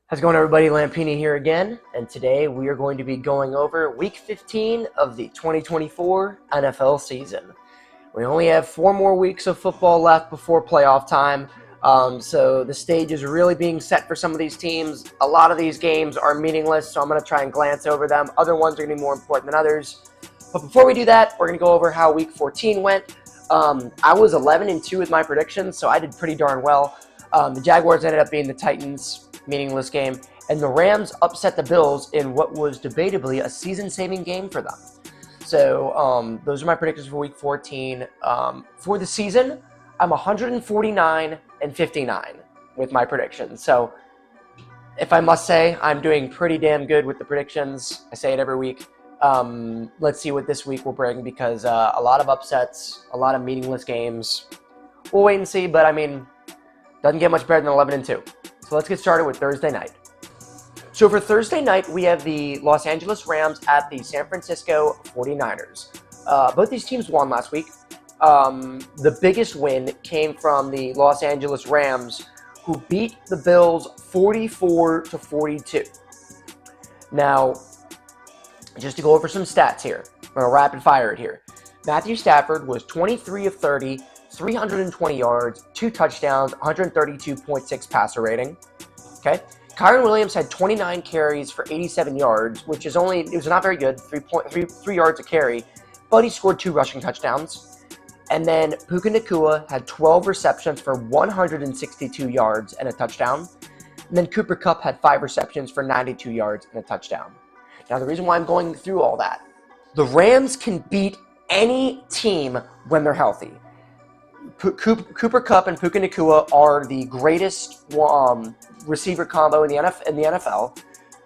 How's it going, everybody? Lampini here again, and today we are going to be going over Week 15 of the 2024 NFL season. We only have 4 more weeks of football left before playoff time, so the stage is really being set for some of these teams. A lot of these games are meaningless, so I'm going to try and glance over them. Other ones are going to be more important than others. But before we do that, we're going to go over how Week 14 went. I was 11-2 with my predictions, so I did pretty darn well. The Jaguars ended up being the Titans' meaningless game, and the Rams upset the Bills in what was debatably a season-saving game for them. So those are my predictions for Week 14. For the season, I'm 149-59 with my predictions. So if I must say, I'm doing pretty damn good with the predictions. I say it every week. Let's see what this week will bring, because a lot of upsets, a lot of meaningless games. We'll wait and see, but I mean, doesn't get much better than 11-2. So let's get started with Thursday night. So for Thursday night, we have the Los Angeles Rams at the San Francisco 49ers. Both these teams won last week. The biggest win came from the Los Angeles Rams, who beat the Bills 44-42. Now, just to go over some stats here, I'm going to rapid fire it here. Matthew Stafford was 23 of 30, 320 yards, 2 touchdowns, 132.6 passer rating. Okay. Kyren Williams had 29 carries for 87 yards, which is it was not very good, 3 yards a carry, but he scored 2 rushing touchdowns. And then Puka Nacua had 12 receptions for 162 yards and a touchdown. And then Cooper Kupp had 5 receptions for 92 yards and a touchdown. Now, the reason why I'm going through all that, the Rams can beat any team when they're healthy. Cooper Kupp and Puka Nacua are the greatest receiver combo in the NFL.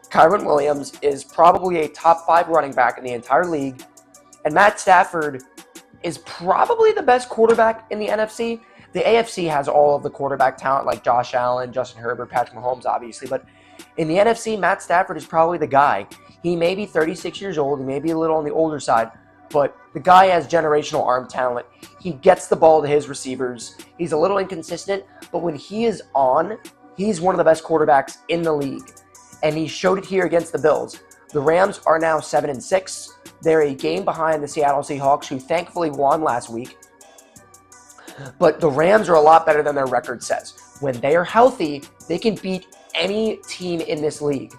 Kyren Williams is probably a top 5 running back in the entire league. And Matt Stafford is probably the best quarterback in the NFC. The AFC has all of the quarterback talent, like Josh Allen, Justin Herbert, Patrick Mahomes, obviously. But in the NFC, Matt Stafford is probably the guy. He may be 36 years old. He may be a little on the older side. But the guy has generational arm talent. He gets the ball to his receivers. He's a little inconsistent, but when he is on, he's one of the best quarterbacks in the league. And he showed it here against the Bills. The Rams are now 7-6. They're a game behind the Seattle Seahawks, who thankfully won last week. But the Rams are a lot better than their record says. When they are healthy, they can beat any team in this league.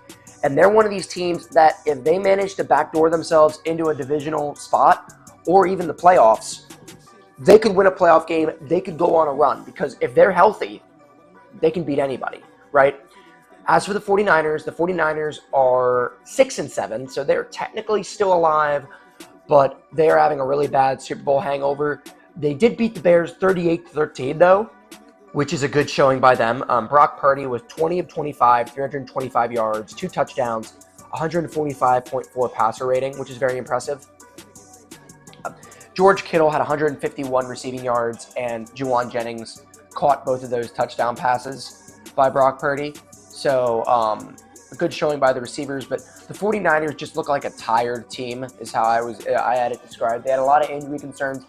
And they're one of these teams that if they manage to backdoor themselves into a divisional spot or even the playoffs, they could win a playoff game. They could go on a run, because if they're healthy, they can beat anybody, right? As for the 49ers are 6-7, so they're technically still alive, but they are having a really bad Super Bowl hangover. They did beat the Bears 38-13, though, which is a good showing by them. Brock Purdy was 20 of 25, 325 yards, 2 touchdowns, 145.4 passer rating, which is very impressive. George Kittle had 151 receiving yards, and Juwan Jennings caught both of those touchdown passes by Brock Purdy. So a good showing by the receivers, but the 49ers just look like a tired team is how I had it described. They had a lot of injury concerns.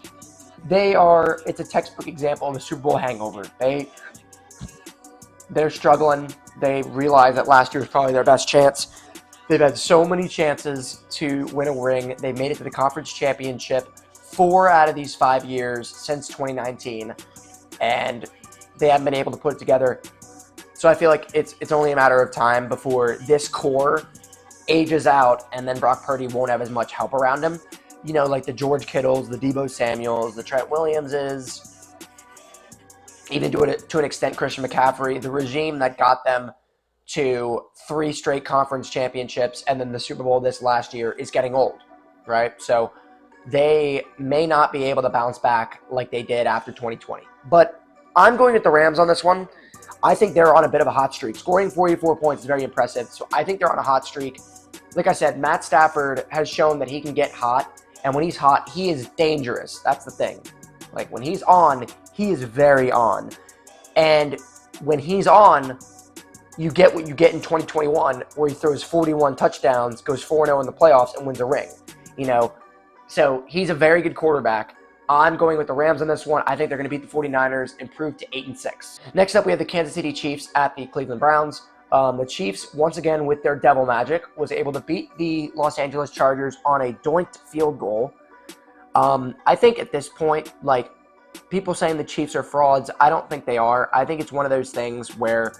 It's a textbook example of a Super Bowl hangover. They're struggling. They realize that last year was probably their best chance. They've had so many chances to win a ring. They made it to the conference championship 4 out of these 5 years since 2019, and they haven't been able to put it together. So I feel like it's only a matter of time before this core ages out, and then Brock Purdy won't have as much help around him. You know, like the George Kittles, the Deebo Samuels, the Trent Williamses, even to an extent Christian McCaffrey. The regime that got them to 3 straight conference championships and then the Super Bowl this last year is getting old, right? So they may not be able to bounce back like they did after 2020. But I'm going with the Rams on this one. I think they're on a bit of a hot streak. Scoring 44 points is very impressive. So I think they're on a hot streak. Like I said, Matt Stafford has shown that he can get hot. And when he's hot, he is dangerous. That's the thing. Like, when he's on, he is very on. And when he's on, you get what you get in 2021, where he throws 41 touchdowns, goes 4-0 in the playoffs, and wins a ring. You know, so he's a very good quarterback. I'm going with the Rams on this one. I think they're going to beat the 49ers, improve to 8-6. Next up, we have the Kansas City Chiefs at the Cleveland Browns. The Chiefs, once again with their devil magic, was able to beat the Los Angeles Chargers on a doinked field goal. I think at this point, like, people saying the Chiefs are frauds, I don't think they are. I think it's one of those things where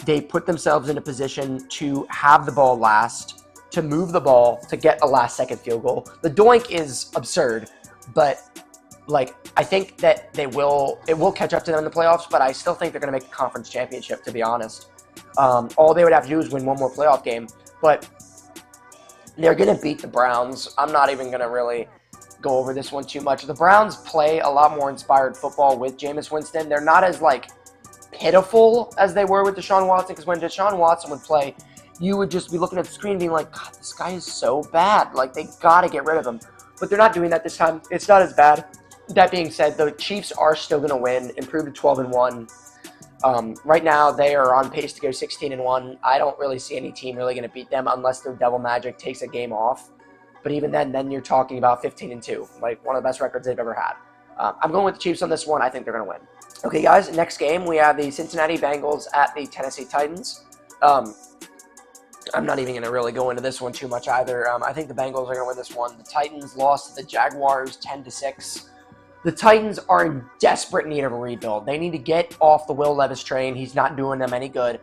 they put themselves in a position to have the ball last, to move the ball, to get a last-second field goal. The doink is absurd, but, like, I think that it will catch up to them in the playoffs, but I still think they're going to make the conference championship, to be honest. All they would have to do is win one more playoff game, but they're going to beat the Browns. I'm not even going to really go over this one too much. The Browns play a lot more inspired football with Jameis Winston. They're not as, like, pitiful as they were with Deshaun Watson, because when Deshaun Watson would play, you would just be looking at the screen being like, God, this guy is so bad. Like, they got to get rid of him. But they're not doing that this time. It's not as bad. That being said, the Chiefs are still going to win, improve to 12-1. Right now, they are on pace to go 16-1. I don't really see any team really going to beat them unless their devil magic takes a game off. But even then you're talking about 15-2, like one of the best records they've ever had. I'm going with the Chiefs on this one. I think they're going to win. Okay, guys, next game, we have the Cincinnati Bengals at the Tennessee Titans. I'm not even going to really go into this one too much either. I think the Bengals are going to win this one. The Titans lost to the Jaguars 10-6. The Titans are in desperate need of a rebuild. They need to get off the Will Levis train. He's not doing them any good.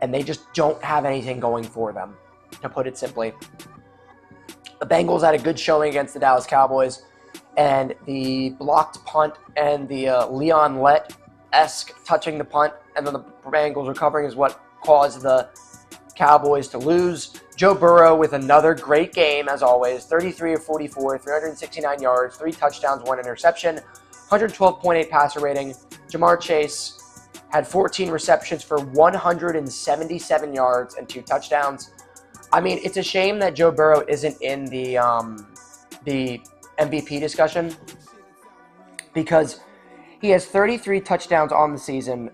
And they just don't have anything going for them, to put it simply. The Bengals had a good showing against the Dallas Cowboys. And the blocked punt and the Leon Lett-esque touching the punt and then the Bengals recovering is what caused the Cowboys to lose. Joe Burrow with another great game, as always. 33 of 44, 369 yards, 3 touchdowns, 1 interception, 112.8 passer rating. Jamar Chase had 14 receptions for 177 yards and 2 touchdowns. I mean, it's a shame that Joe Burrow isn't in the MVP discussion, because he has 33 touchdowns on the season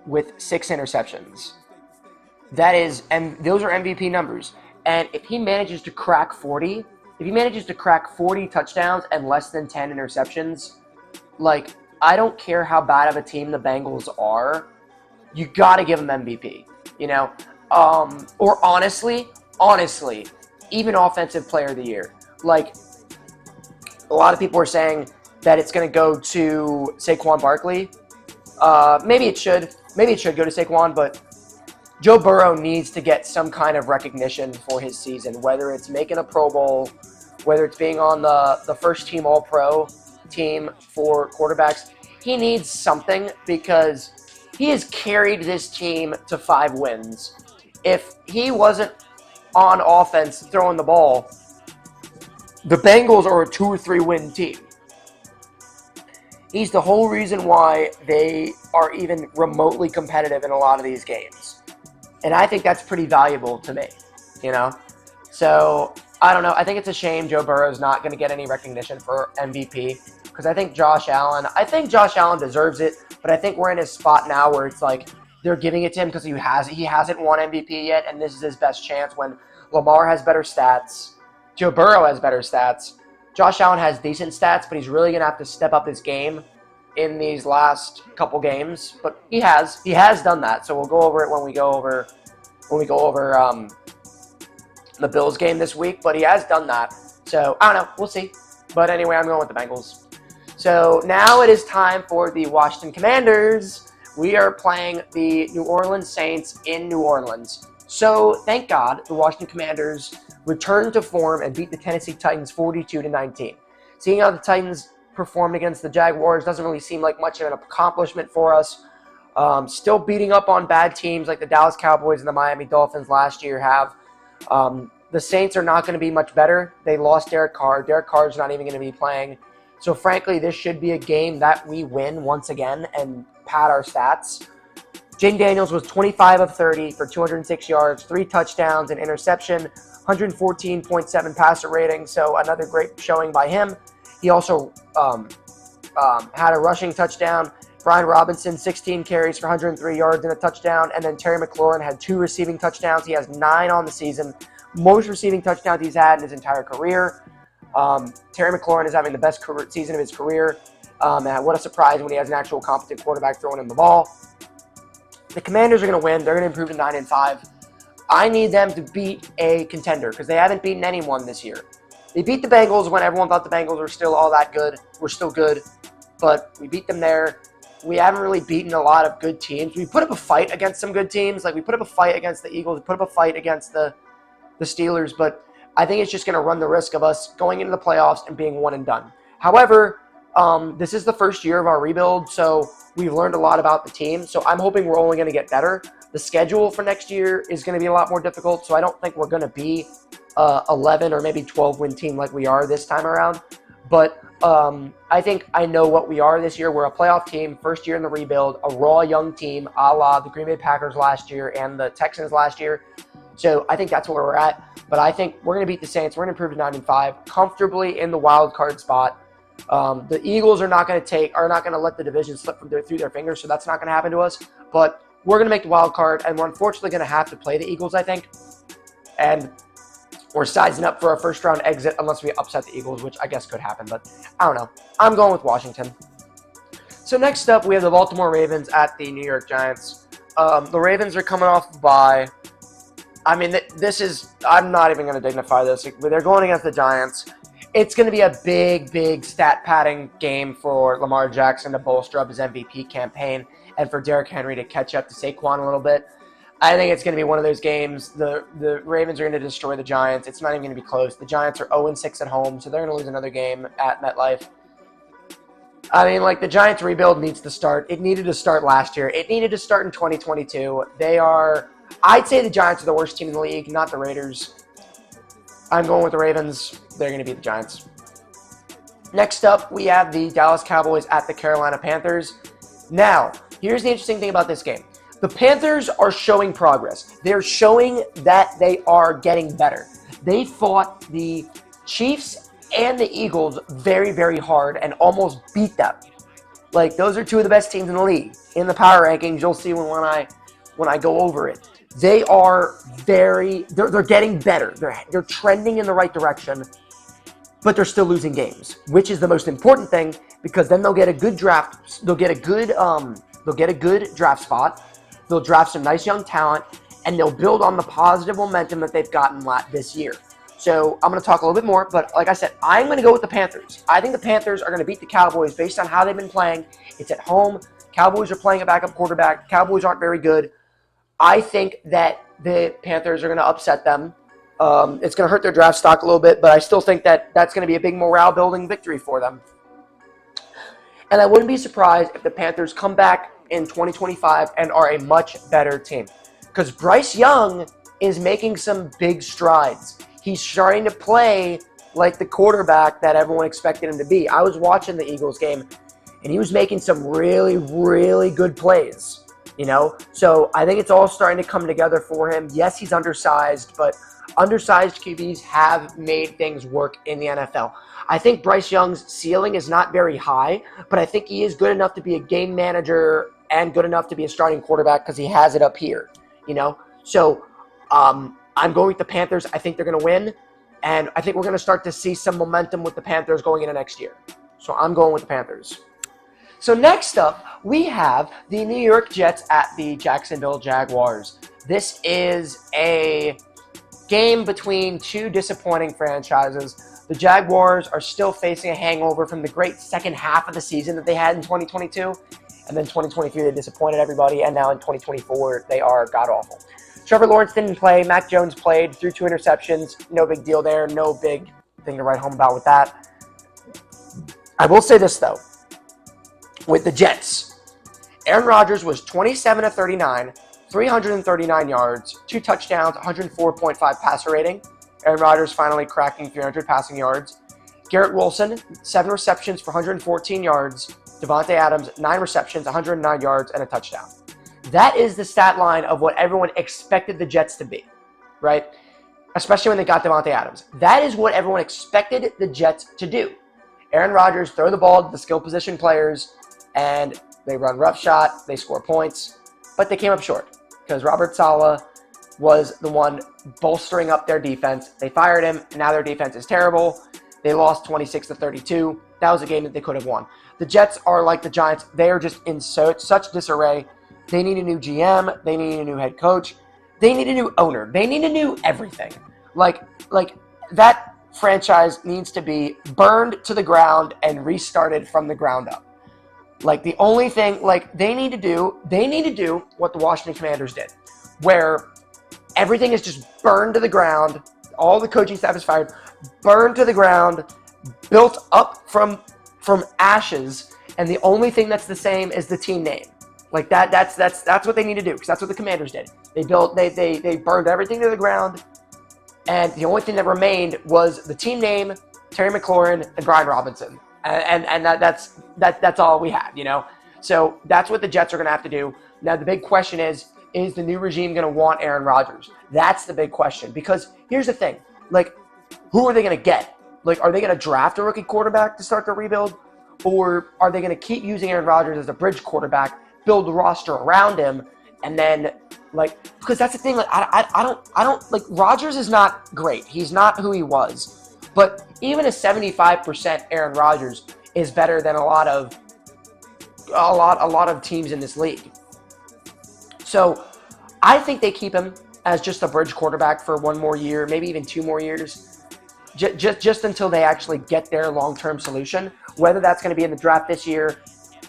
with 6 interceptions. That is, and those are MVP numbers. And if he manages to crack 40, touchdowns and less than 10 interceptions, like, I don't care how bad of a team the Bengals are, you got to give him MVP, you know? Or honestly, even Offensive Player of the Year. Like, a lot of people are saying that it's going to go to Saquon Barkley. Maybe it should go to Saquon, but Joe Burrow needs to get some kind of recognition for his season, whether it's making a Pro Bowl, whether it's being on the first team All-Pro team for quarterbacks. He needs something because he has carried this team to 5 wins. If he wasn't on offense throwing the ball, the Bengals are a 2 or 3 win team. He's the whole reason why they are even remotely competitive in a lot of these games. And I think that's pretty valuable to me, you know? So, I don't know. I think it's a shame Joe Burrow's not going to get any recognition for MVP, because I think Josh Allen deserves it, but I think we're in a spot now where it's like they're giving it to him because he hasn't won MVP yet, and this is his best chance when Lamar has better stats, Joe Burrow has better stats, Josh Allen has decent stats, but he's really going to have to step up his game in these last couple games. But he has done that. So we'll go over it when we go over the Bills game this week. But he has done that. So I don't know. We'll see. But anyway, I'm going with the Bengals. So now it is time for the Washington Commanders. We are playing the New Orleans Saints in New Orleans. So thank God the Washington Commanders returned to form and beat the Tennessee Titans 42-19. Seeing how the Titans performed against the Jaguars doesn't really seem like much of an accomplishment for us. Still beating up on bad teams like the Dallas Cowboys and the Miami Dolphins last year have. The Saints are not going to be much better. They lost Derek Carr. Derek Carr's not even going to be playing. So frankly, this should be a game that we win once again and pad our stats. Jaden Daniels was 25 of 30 for 206 yards, 3 touchdowns, an interception, 114.7 passer rating, so another great showing by him. He also had a rushing touchdown. Brian Robinson, 16 carries for 103 yards and a touchdown, and then Terry McLaurin had 2 receiving touchdowns. He has 9 on the season, most receiving touchdowns he's had in his entire career. Terry McLaurin is having the best season of his career. And what a surprise when he has an actual competent quarterback throwing him the ball. The Commanders are going to win. They're going to improve to 9-5. I need them to beat a contender because they haven't beaten anyone this year. They beat the Bengals when everyone thought the Bengals were still all that good. We're still good, but we beat them there. We haven't really beaten a lot of good teams. We put up a fight against some good teams. Like, we put up a fight against the Eagles. We put up a fight against the Steelers, but I think it's just going to run the risk of us going into the playoffs and being one and done. However, this is the first year of our rebuild, so we've learned a lot about the team. So I'm hoping we're only going to get better. The schedule for next year is going to be a lot more difficult, so I don't think we're going to be 11 or maybe 12-win team like we are this time around. But I think I know what we are this year. We're a playoff team, first year in the rebuild, a raw young team, a la the Green Bay Packers last year and the Texans last year. So I think that's where we're at. But I think we're going to beat the Saints. We're going to improve to 9-5, comfortably in the wild card spot. The Eagles are not going to let the division slip through their fingers, so that's not going to happen to us. But we're going to make the wild card, and we're unfortunately going to have to play the Eagles, I think. And we're sizing up for a first-round exit unless we upset the Eagles, which I guess could happen. But I don't know. I'm going with Washington. So next up, we have the Baltimore Ravens at the New York Giants. The Ravens are coming off a bye. I mean, I'm not even going to dignify this. They're going against the Giants. It's going to be a big, big stat-padding game for Lamar Jackson to bolster up his MVP campaign and for Derrick Henry to catch up to Saquon a little bit. I think it's going to be one of those games. The Ravens are going to destroy the Giants. It's not even going to be close. The Giants are 0-6 at home, so they're going to lose another game at MetLife. I mean, like, the Giants rebuild needs to start. It needed to start last year. It needed to start in 2022. I'd say the Giants are the worst team in the league, not the Raiders. I'm going with the Ravens. They're going to beat the Giants. Next up, we have the Dallas Cowboys at the Carolina Panthers. Now, here's the interesting thing about this game. The Panthers are showing progress. They're showing that they are getting better. They fought the Chiefs and the Eagles very, very hard and almost beat them. Like, those are two of the best teams in the league. In the power rankings, you'll see when I go over it. They are they're getting better. They're trending in the right direction, but they're still losing games, which is the most important thing because then they'll get a good draft. They'll get a good draft spot. They'll draft some nice young talent, and they'll build on the positive momentum that they've gotten this year. So I'm going to talk a little bit more, but like I said, I'm going to go with the Panthers. I think the Panthers are going to beat the Cowboys based on how they've been playing. It's at home. Cowboys are playing a backup quarterback. Cowboys aren't very good. I think that the Panthers are going to upset them. It's going to hurt their draft stock a little bit, but I still think that that's going to be a big morale-building victory for them. And I wouldn't be surprised if the Panthers come back in 2025 and are a much better team. Because Bryce Young is making some big strides. He's starting to play like the quarterback that everyone expected him to be. I was watching the Eagles game, and he was making some really, really good plays. So I think it's all starting to come together for him. Yes, he's undersized, but undersized QBs have made things work in the NFL. I think Bryce Young's ceiling is not very high, but I think he is good enough to be a game manager and good enough to be a starting quarterback because he has it up here, So I'm going with the Panthers. I think they're going to win, and I think we're going to start to see some momentum with the Panthers going into next year. So I'm going with the Panthers. So next up, we have the New York Jets at the Jacksonville Jaguars. This is a game between two disappointing franchises. The Jaguars are still facing a hangover from the great second half of the season that they had in 2022. And then 2023, they disappointed everybody. And now in 2024, they are god-awful. Trevor Lawrence didn't play. Mac Jones played, threw 2 interceptions. No big deal there. No big thing to write home about with that. I will say this, though. With the Jets, Aaron Rodgers was 27 of 39, 339 yards, 2 touchdowns, 104.5 passer rating. Aaron Rodgers finally cracking 300 passing yards. Garrett Wilson, 7 receptions for 114 yards. Devontae Adams, 9 receptions, 109 yards, and a touchdown. That is the stat line of what everyone expected the Jets to be, right? Especially when they got Devontae Adams. That is what everyone expected the Jets to do. Aaron Rodgers throw the ball to the skill position players, and they run rough shot, they score points, but they came up short because Robert Saleh was the one bolstering up their defense. They fired him, and now their defense is terrible. They lost 26-32. That was a game that they could have won. The Jets are like the Giants. They are just in such disarray. They need a new GM. They need a new head coach. They need a new owner. They need a new everything. Like that franchise needs to be burned to the ground and restarted from the ground up. Like the only thing, like they need to do what the Washington Commanders did, where everything is just burned to the ground. All the coaching staff is fired, burned to the ground, built up from ashes, and the only thing that's the same is the team name. Like that's what they need to do, because that's what the Commanders did. They burned everything to the ground, and the only thing that remained was the team name, Terry McLaurin, and Brian Robinson, and that's all we had, you know. So that's what the Jets are going to have to do. Now the big question is the new regime going to want Aaron Rodgers? That's the big question, because here's the thing: like, who are they going to get? Like, are they going to draft a rookie quarterback to start the rebuild, or are they going to keep using Aaron Rodgers as a bridge quarterback, build the roster around him, and then, like, because that's the thing, like, I don't, like, Rodgers is not great. He's not who he was. But even a 75% Aaron Rodgers is better than a lot of teams in this league. So I think they keep him as just a bridge quarterback for one more year, maybe even 2 more years, just until they actually get their long-term solution, whether that's going to be in the draft this year.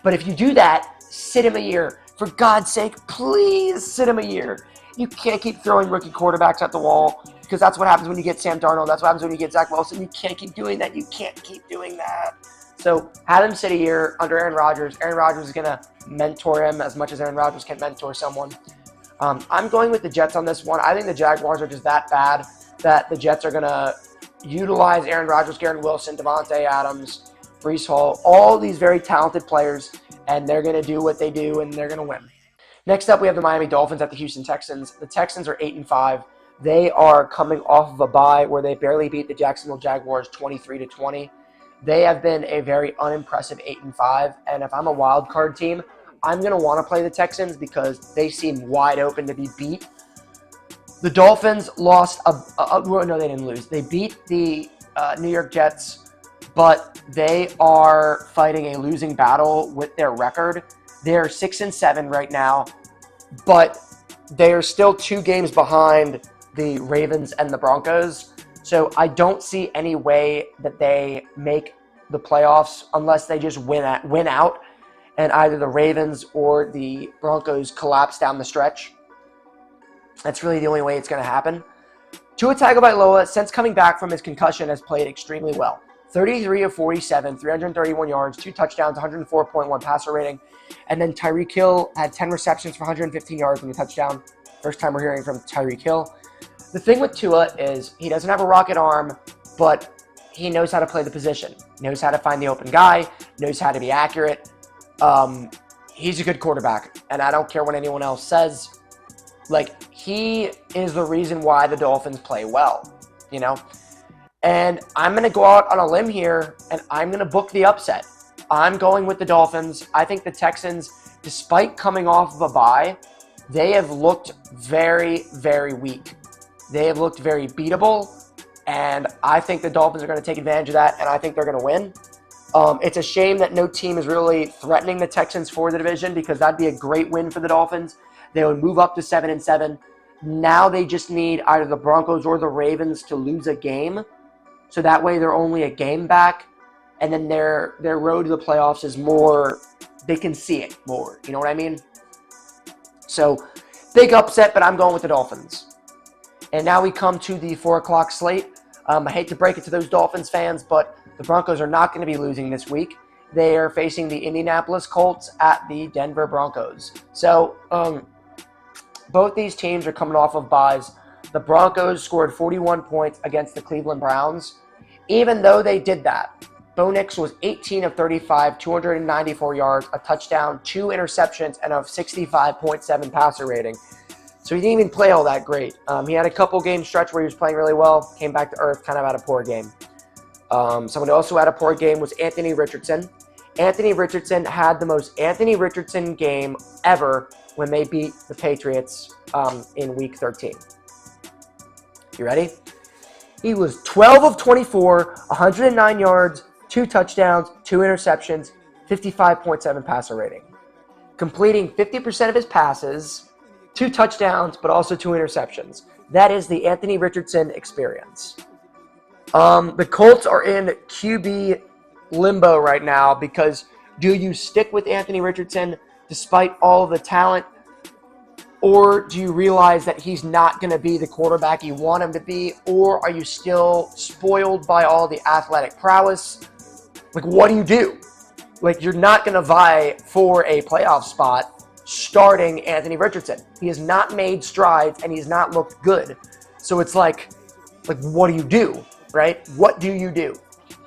But if you do that, sit him a year. For God's sake, please sit him a year. You can't keep throwing rookie quarterbacks at the wall, because that's what happens when you get Sam Darnold. That's what happens when you get Zach Wilson. You can't keep doing that. You can't keep doing that. So have him sit a year under Aaron Rodgers. Aaron Rodgers is going to mentor him as much as Aaron Rodgers can mentor someone. I'm going with the Jets on this one. I think the Jaguars are just that bad that the Jets are going to utilize Aaron Rodgers, Garrett Wilson, Devontae Adams, Breece Hall, all these very talented players, and they're going to do what they do, and they're going to win. Next up, we have the Miami Dolphins at the Houston Texans. The Texans are 8-5. They are coming off of a bye where they barely beat the Jacksonville Jaguars 23-20. They have been a very unimpressive 8-5, and if I'm a wild card team, I'm going to want to play the Texans because they seem wide open to be beat. The Dolphins lost no, they didn't lose. They beat the New York Jets, but they are fighting a losing battle with their record. They're 6-7 right now, but they are still 2 games behind the Ravens and the Broncos. So I don't see any way that they make the playoffs unless they just win out, and either the Ravens or the Broncos collapse down the stretch. That's really the only way it's going to happen. Tua Tagovailoa, since coming back from his concussion, has played extremely well. 33 of 47, 331 yards, 2 touchdowns, 104.1 passer rating. And then Tyreek Hill had 10 receptions for 115 yards and a touchdown. First time we're hearing from Tyreek Hill. The thing with Tua is he doesn't have a rocket arm, but he knows how to play the position. Knows how to find the open guy, knows how to be accurate. He's a good quarterback, and I don't care what anyone else says. Like, he is the reason why the Dolphins play well, you know? And I'm going to go out on a limb here, and I'm going to book the upset. I'm going with the Dolphins. I think the Texans, despite coming off of a bye, they have looked very, very weak. They have looked very beatable, and I think the Dolphins are going to take advantage of that, and I think they're going to win. It's a shame that no team is really threatening the Texans for the division, because that'd be a great win for the Dolphins. They would move up to 7-7. Now they just need either the Broncos or the Ravens to lose a game, so that way they're only a game back, and then their road to the playoffs is more, they can see it more. You know what I mean? So, big upset, but I'm going with the Dolphins. And now we come to the 4 o'clock slate. I hate to break it to those Dolphins fans, but the Broncos are not going to be losing this week. They are facing the Indianapolis Colts at the Denver Broncos. So, both these teams are coming off of byes. The Broncos scored 41 points against the Cleveland Browns. Even though they did that, Bo Nix was 18 of 35, 294 yards, a touchdown, 2 interceptions, and a 65.7 passer rating. So he didn't even play all that great. He had a couple game stretch where he was playing really well, came back to earth, kind of had a poor game. Someone who also had a poor game was Anthony Richardson. Anthony Richardson had the most Anthony Richardson game ever when they beat the Patriots in Week 13. You ready? He was 12 of 24, 109 yards, 2 touchdowns, 2 interceptions, 55.7 passer rating. completing 50% of his passes, 2 touchdowns, but also 2 interceptions. That is the Anthony Richardson experience. The Colts are in QB limbo right now because do you stick with Anthony Richardson despite all the talent, or do you realize that he's not going to be the quarterback you want him to be, or are you still spoiled by all the athletic prowess? Like, what do? Like, you're not going to vie for a playoff spot starting Anthony Richardson. He has not made strides, and he's not looked good. So it's like what do? Right? What do you do?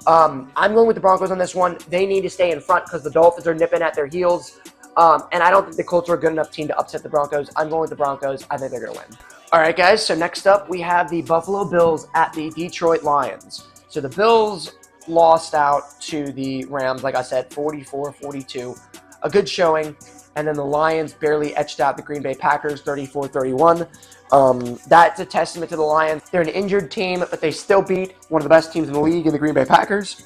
I'm going with the Broncos on this one. They need to stay in front because the Dolphins are nipping at their heels. And I don't think the Colts are a good enough team to upset the Broncos. I'm going with the Broncos. I think they're going to win. All right, guys. So next up, we have the Buffalo Bills at the Detroit Lions. So the Bills lost out to the Rams, like I said, 44-42. A good showing. And then the Lions barely etched out the Green Bay Packers, 34-31. That's a testament to the Lions. They're an injured team, but they still beat one of the best teams in the league in the Green Bay Packers.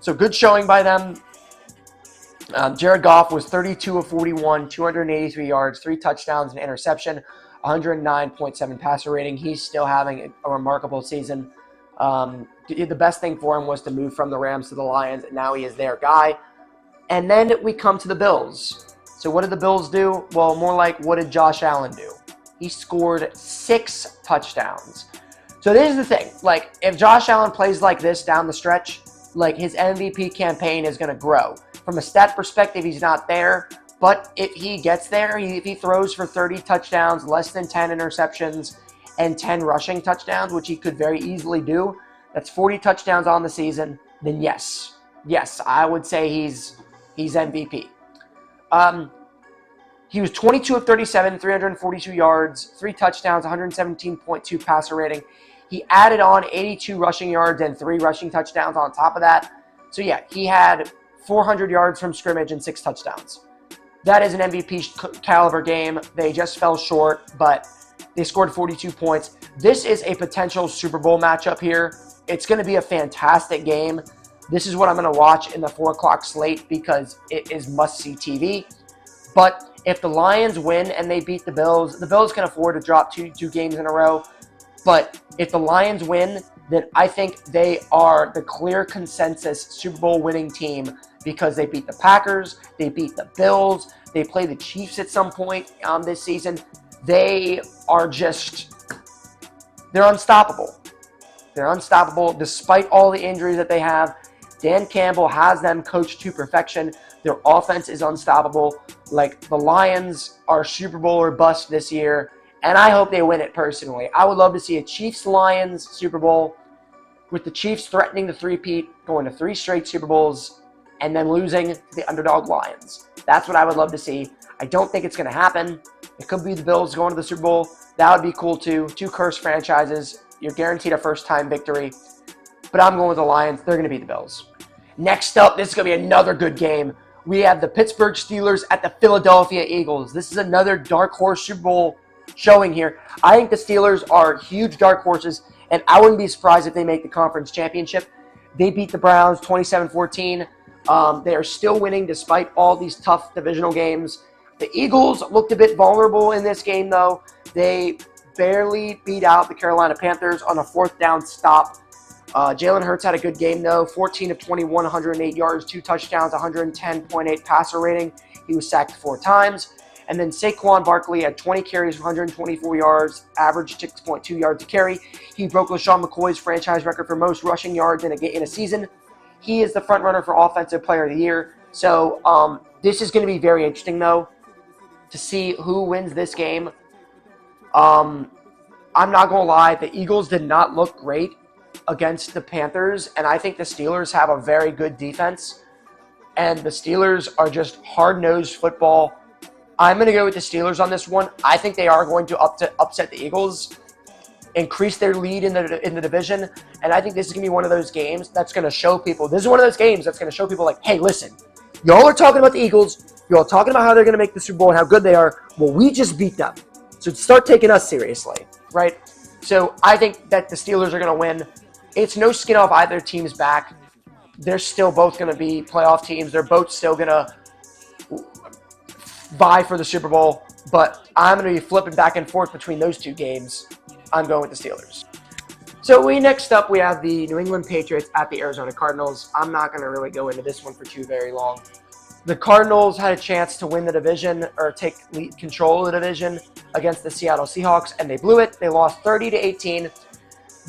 So good showing by them. Jared Goff was 32 of 41, 283 yards, 3 touchdowns, an interception, 109.7 passer rating. He's still having a remarkable season. The best thing for him was to move from the Rams to the Lions, and now he is their guy. And then we come to the Bills. So what did the Bills do? Well, more like, what did Josh Allen do? He scored 6 touchdowns. So this is the thing. Like, if Josh Allen plays like this down the stretch, like, his MVP campaign is going to grow. From a stat perspective, he's not there. But if he gets there, if he throws for 30 touchdowns, less than 10 interceptions, and 10 rushing touchdowns, which he could very easily do, that's 40 touchdowns on the season, then yes, I would say he's MVP. He was 22 of 37, 342 yards, 3 touchdowns, 117.2 passer rating. He added on 82 rushing yards and 3 rushing touchdowns on top of that. So yeah, he had 400 yards from scrimmage and 6 touchdowns. That is an MVP caliber game. They just fell short, but they scored 42 points. This is a potential Super Bowl matchup here. It's going to be a fantastic game. This is what I'm going to watch in the 4 o'clock slate because it is must-see TV. But if the Lions win and they beat the Bills can afford to drop two games in a row. But if the Lions win, then I think they are the clear consensus Super Bowl winning team because they beat the Packers, they beat the Bills, they play the Chiefs at some point this season. They're unstoppable. They're unstoppable despite all the injuries that they have. Dan Campbell has them coached to perfection. Their offense is unstoppable. Like, the Lions are Super Bowl or bust this year, and I hope they win it personally. I would love to see a Chiefs-Lions Super Bowl with the Chiefs threatening the three-peat, going to 3 straight Super Bowls, and then losing to the underdog Lions. That's what I would love to see. I don't think it's going to happen. It could be the Bills going to the Super Bowl. That would be cool too. 2 cursed franchises. You're guaranteed a first-time victory. But I'm going with the Lions. They're going to beat the Bills. Next up, this is going to be another good game. We have the Pittsburgh Steelers at the Philadelphia Eagles. This is another dark horse Super Bowl showing here. I think the Steelers are huge dark horses, and I wouldn't be surprised if they make the conference championship. They beat the Browns 27-14. They are still winning despite all these tough divisional games. The Eagles looked a bit vulnerable in this game, though. They barely beat out the Carolina Panthers on a 4th down stop. Jalen Hurts had a good game, though. 14 of 21, 108 yards, 2 touchdowns, 110.8 passer rating. He was sacked 4 times. And then Saquon Barkley had 20 carries, 124 yards, averaged 6.2 yards a carry. He broke LaShawn McCoy's franchise record for most rushing yards in a season. He is the front runner for Offensive Player of the Year. So this is going to be very interesting, though, to see who wins this game. I'm not going to lie. The Eagles did not look great against the Panthers, and I think the Steelers have a very good defense, and the Steelers are just hard-nosed football. I'm going to go with the Steelers on this one. I think they are going to upset the Eagles, increase their lead in the division, and I think this is going to be one of those games that's going to show people. This is one of those games that's going to show people, like, hey, listen, y'all are talking about the Eagles. Y'all are talking about how they're going to make the Super Bowl and how good they are. Well, we just beat them. So start taking us seriously, right? So I think that the Steelers are going to win. It's no skin off either team's back. They're still both going to be playoff teams. They're both still going to vie for the Super Bowl, but I'm going to be flipping back and forth between those two games. I'm going with the Steelers. So next up, we have the New England Patriots at the Arizona Cardinals. I'm not going to really go into this one for too very long. The Cardinals had a chance to win the division or take control of the division against the Seattle Seahawks, and they blew it. They lost 30-18.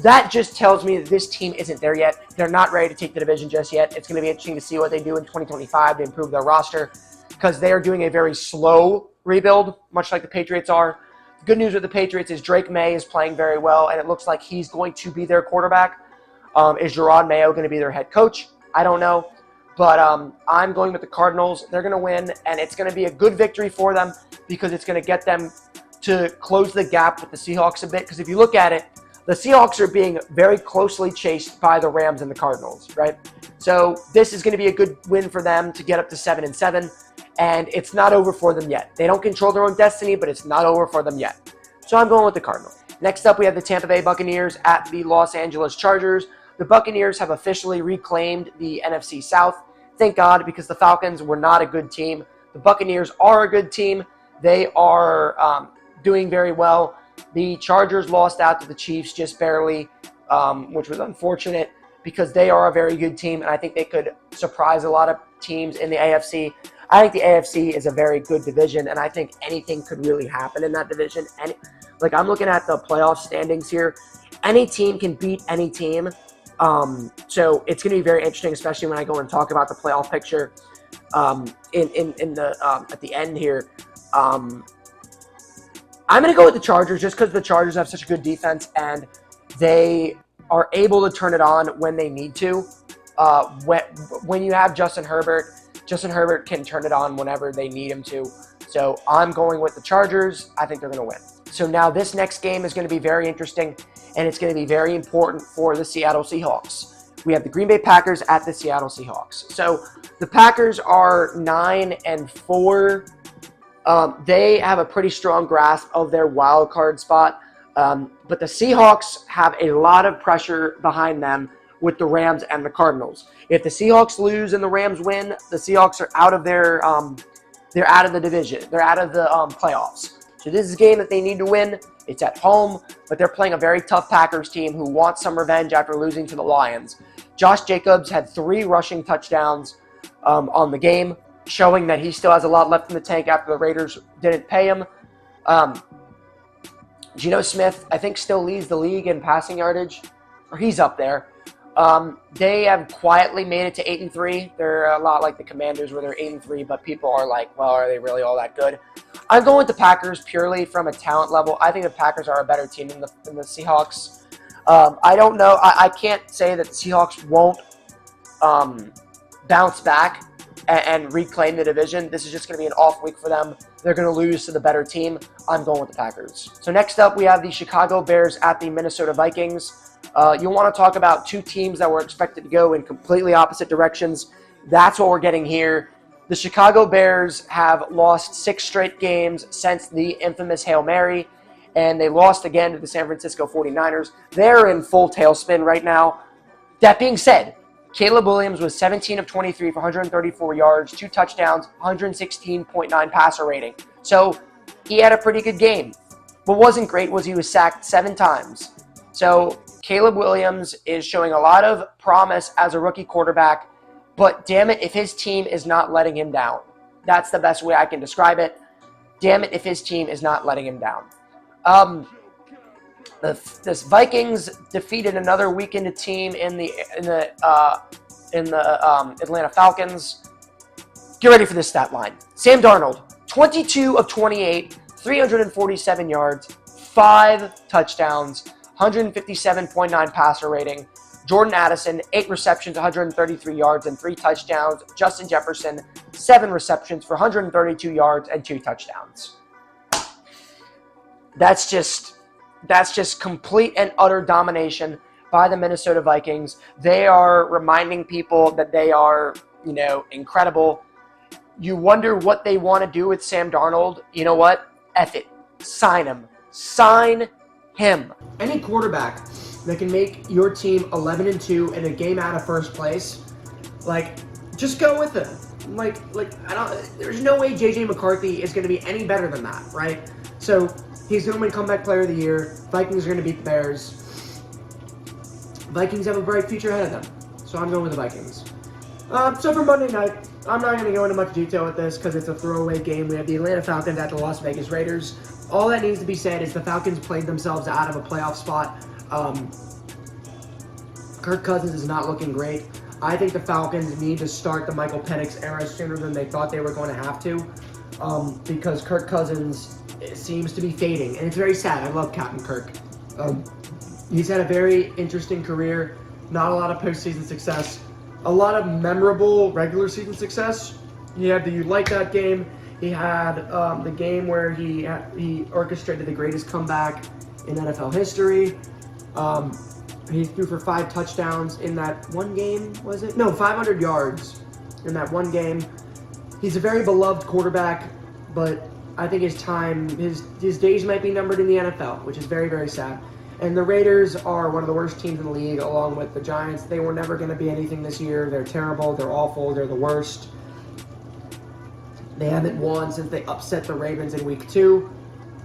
That just tells me that this team isn't there yet. They're not ready to take the division just yet. It's going to be interesting to see what they do in 2025 to improve their roster because they are doing a very slow rebuild, much like the Patriots are. The good news with the Patriots is Drake May is playing very well, and it looks like he's going to be their quarterback. Is Gerard Mayo going to be their head coach? I don't know. But I'm going with the Cardinals. They're going to win, and it's going to be a good victory for them because it's going to get them to close the gap with the Seahawks a bit. Because if you look at it, the Seahawks are being very closely chased by the Rams and the Cardinals, right? So this is going to be a good win for them to get up to 7-7, and it's not over for them yet. They don't control their own destiny, but it's not over for them yet. So I'm going with the Cardinals. Next up, we have the Tampa Bay Buccaneers at the Los Angeles Chargers. The Buccaneers have officially reclaimed the NFC South. Thank God, because the Falcons were not a good team. The Buccaneers are a good team. They are doing very well. The Chargers lost out to the Chiefs just barely, which was unfortunate because they are a very good team, and I think they could surprise a lot of teams in the AFC. I think the AFC is a very good division, and I think anything could really happen in that division. And I'm looking at the playoff standings here. Any team can beat any team. So it's going to be very interesting, especially when I go and talk about the playoff picture at the end here. I'm going to go with the Chargers just because the Chargers have such a good defense and they are able to turn it on when they need to. When you have Justin Herbert can turn it on whenever they need him to. So I'm going with the Chargers. I think they're going to win. So now this next game is going to be very interesting, and it's going to be very important for the Seattle Seahawks. We have the Green Bay Packers at the Seattle Seahawks. So the Packers are 9-4. They have a pretty strong grasp of their wild card spot, but the Seahawks have a lot of pressure behind them with the Rams and the Cardinals. If the Seahawks lose and the Rams win, the Seahawks are out of they're out of the division. They're out of the playoffs. So this is a game that they need to win. It's at home, but they're playing a very tough Packers team who wants some revenge after losing to the Lions. Josh Jacobs had 3 rushing touchdowns on the game, showing that he still has a lot left in the tank after the Raiders didn't pay him. Geno Smith, I think, still leads the league in passing yardage, or he's up there. They have quietly made it to 8-3. They're a lot like the Commanders where they're 8-3, but people are like, well, are they really all that good? I'm going with the Packers purely from a talent level. I think the Packers are a better team than the Seahawks. I don't know. I can't say that the Seahawks won't bounce back and reclaim the division. This is just going to be an off week for them. They're going to lose to the better team. I'm going with the Packers. So next up, we have the Chicago Bears at the Minnesota Vikings. You'll want to talk about two teams that were expected to go in completely opposite directions. That's what we're getting here. The Chicago Bears have lost 6 straight games since the infamous Hail Mary, and they lost again to the San Francisco 49ers. They're in full tailspin right now. That being said, Caleb Williams was 17 of 23 for 134 yards, 2 touchdowns, 116.9 passer rating. So he had a pretty good game. What wasn't great was he was sacked 7 times. So Caleb Williams is showing a lot of promise as a rookie quarterback, but damn it if his team is not letting him down. That's the best way I can describe it. Damn it if his team is not letting him down. The Vikings defeated another weakened team in the Atlanta Falcons. Get ready for this stat line. Sam Darnold, 22 of 28, 347 yards, 5 touchdowns, 157.9 passer rating. Jordan Addison, 8 receptions, 133 yards, and 3 touchdowns. Justin Jefferson, 7 receptions for 132 yards and 2 touchdowns. That's just complete and utter domination by the Minnesota Vikings. They are reminding people that they are, incredible. You wonder what they want to do with Sam Darnold. You know what? F it. Sign him. Sign him. Any quarterback that can make your team 11-2 in a game out of first place, just go with him. I don't. There's no way J.J. McCarthy is going to be any better than that, right? So he's going to win Comeback Player of the Year. Vikings are going to beat the Bears. Vikings have a bright future ahead of them, so I'm going with the Vikings. So for Monday night, I'm not going to go into much detail with this because it's a throwaway game. We have the Atlanta Falcons at the Las Vegas Raiders. All that needs to be said is the Falcons played themselves out of a playoff spot. Kirk Cousins is not looking great. I think the Falcons need to start the Michael Penix era sooner than they thought they were going to have to, because Kirk Cousins seems to be fading, and it's very sad. I love Captain Kirk. He's had a very interesting career, not a lot of postseason success, a lot of memorable regular season success. He had the You Like That game. He had the game where he orchestrated the greatest comeback in NFL history. He threw for 5 touchdowns in that one game, was it? No, 500 yards in that one game. He's a very beloved quarterback, but I think his days might be numbered in the NFL, which is very, very sad. And the Raiders are one of the worst teams in the league, along with the Giants. They were never going to be anything this year. They're terrible. They're awful. They're the worst. They haven't won since they upset the Ravens in Week 2.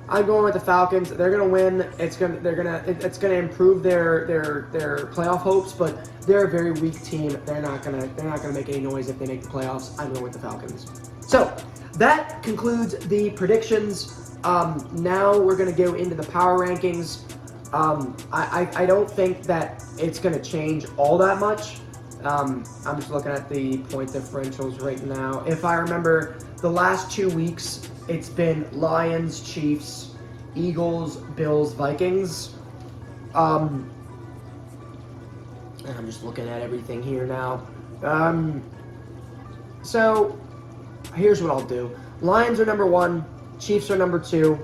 I'm going with the Falcons. They're going to win. It's going to improve their playoff hopes, but they're a very weak team. They're not going to make any noise if they make the playoffs. I'm going with the Falcons. So that concludes the predictions. Now we're going to go into the power rankings. I don't think that it's going to change all that much. I'm just looking at the point differentials right now. If I remember, the last 2 weeks, it's been Lions, Chiefs, Eagles, Bills, Vikings. And I'm just looking at everything here now. So here's what I'll do. Lions are number 1. Chiefs are number 2.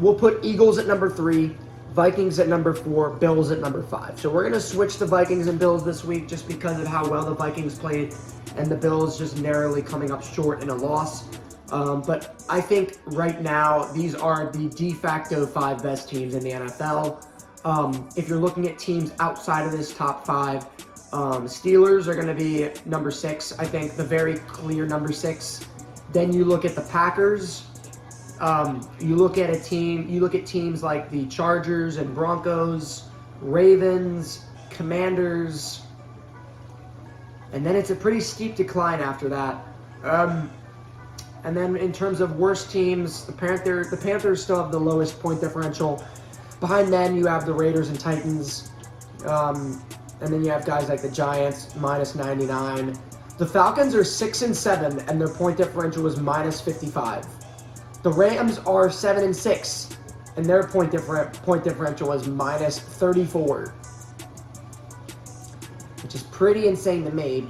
We'll put Eagles at number 3. Vikings at number 4, Bills at number 5. So we're going to switch the Vikings and Bills this week just because of how well the Vikings played and the Bills just narrowly coming up short in a loss. But I think right now these are the de facto 5 best teams in the NFL. If you're looking at teams outside of this top 5, Steelers are going to be number 6, I think, the very clear number 6. Then you look at the Packers. You look at teams like the Chargers and Broncos, Ravens, Commanders, and then it's a pretty steep decline after that. And then in terms of worst teams, the Panthers still have the lowest point differential. Behind them, you have the Raiders and Titans, and then you have guys like the Giants, minus 99. The Falcons are 6-7, and their point differential was minus 55. The Rams are 7-6, and their point differential was minus 34, which is pretty insane to me.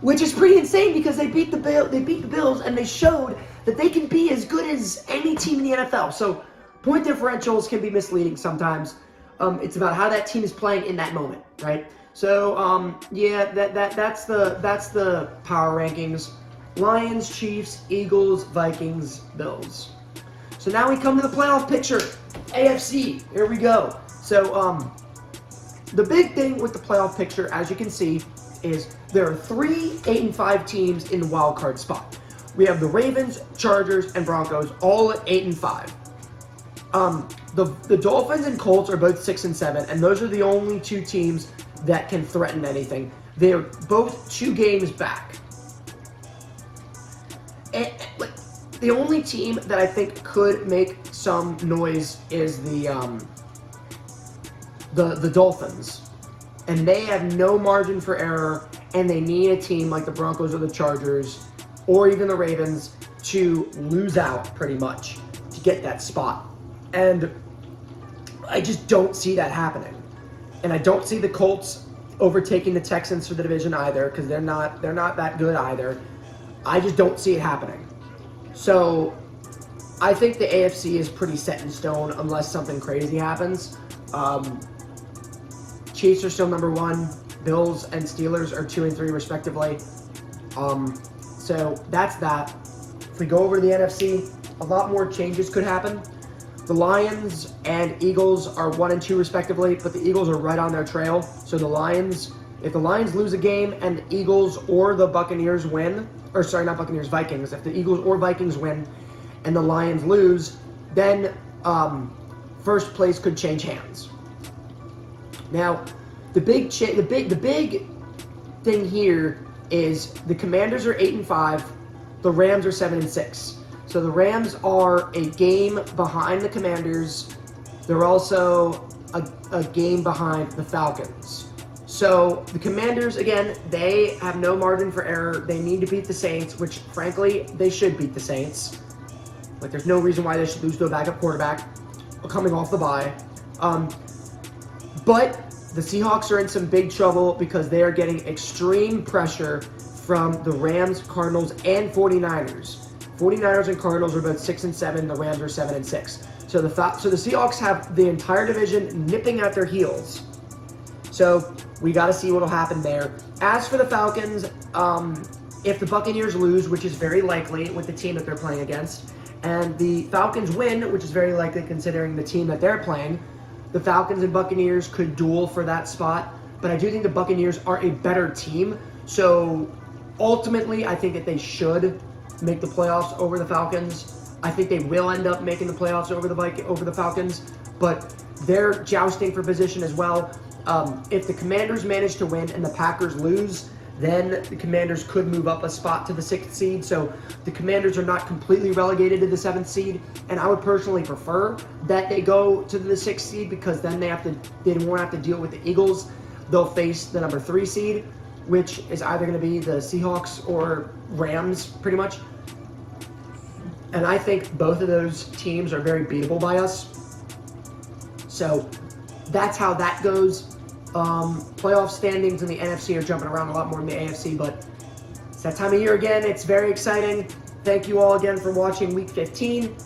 Which is pretty insane because they beat the Bills, and they showed that they can be as good as any team in the NFL. So point differentials can be misleading sometimes. It's about how that team is playing in that moment, right? So yeah, that's the power rankings. Lions, Chiefs, Eagles, Vikings, Bills. So now we come to the playoff picture. AFC, here we go. So the big thing with the playoff picture, as you can see, is there are 3 8-5 teams in the wild card spot. We have the Ravens, Chargers, and Broncos all at 8-5. The Dolphins and Colts are both 6-7, and those are the only 2 teams that can threaten anything. They're both 2 games back. And, the only team that I think could make some noise is the Dolphins, and they have no margin for error, and they need a team like the Broncos or the Chargers or even the Ravens to lose out pretty much to get that spot. And I just don't see that happening. And I don't see the Colts overtaking the Texans for the division either, because they're not that good either. I just don't see it happening. So I think the AFC is pretty set in stone unless something crazy happens. Chiefs are still number 1. Bills and Steelers are 2 and 3 respectively. So that's that. If we go over to the NFC, a lot more changes could happen. The Lions and Eagles are 1 and 2 respectively, but the Eagles are right on their trail. So the Lions, If the Lions lose a game and the Eagles or the Buccaneers win, or sorry, not Buccaneers, Vikings. If the Eagles or Vikings win and the Lions lose, then first place could change hands. Now, the big thing here is the Commanders are 8-5, the Rams are 7-6. So the Rams are a game behind the Commanders. They're also a game behind the Falcons. So the Commanders, again, they have no margin for error. They need to beat the Saints, which frankly, they should beat the Saints. Like, there's no reason why they should lose to a backup quarterback coming off the bye. But the Seahawks are in some big trouble because they are getting extreme pressure from the Rams, Cardinals, and 49ers. 49ers and Cardinals are both 6-7. The Rams are 7-6. So the Seahawks have the entire division nipping at their heels. So we got to see what will happen there. As for the Falcons, if the Buccaneers lose, which is very likely with the team that they're playing against, and the Falcons win, which is very likely considering the team that they're playing, the Falcons and Buccaneers could duel for that spot. But I do think the Buccaneers are a better team. So ultimately, I think that they should make the playoffs over the Falcons. I think they will end up making the playoffs over the Falcons, but they're jousting for position as well. If the Commanders manage to win and the Packers lose, then the Commanders could move up a spot to the 6th seed. So the Commanders are not completely relegated to the 7th seed, and I would personally prefer that they go to the 6th seed because then they won't have to deal with the Eagles. They'll face the number 3 seed, which is either going to be the Seahawks or Rams, pretty much. And I think both of those teams are very beatable by us. So that's how that goes. Playoff standings in the NFC are jumping around a lot more than the AFC, but it's that time of year again. It's very exciting. Thank you all again for watching Week 15.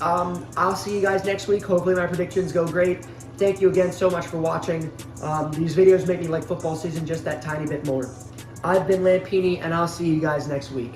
I'll see you guys next week. Hopefully my predictions go great. Thank you again so much for watching. These videos make me like football season just that tiny bit more. I've been Lampini, and I'll see you guys next week.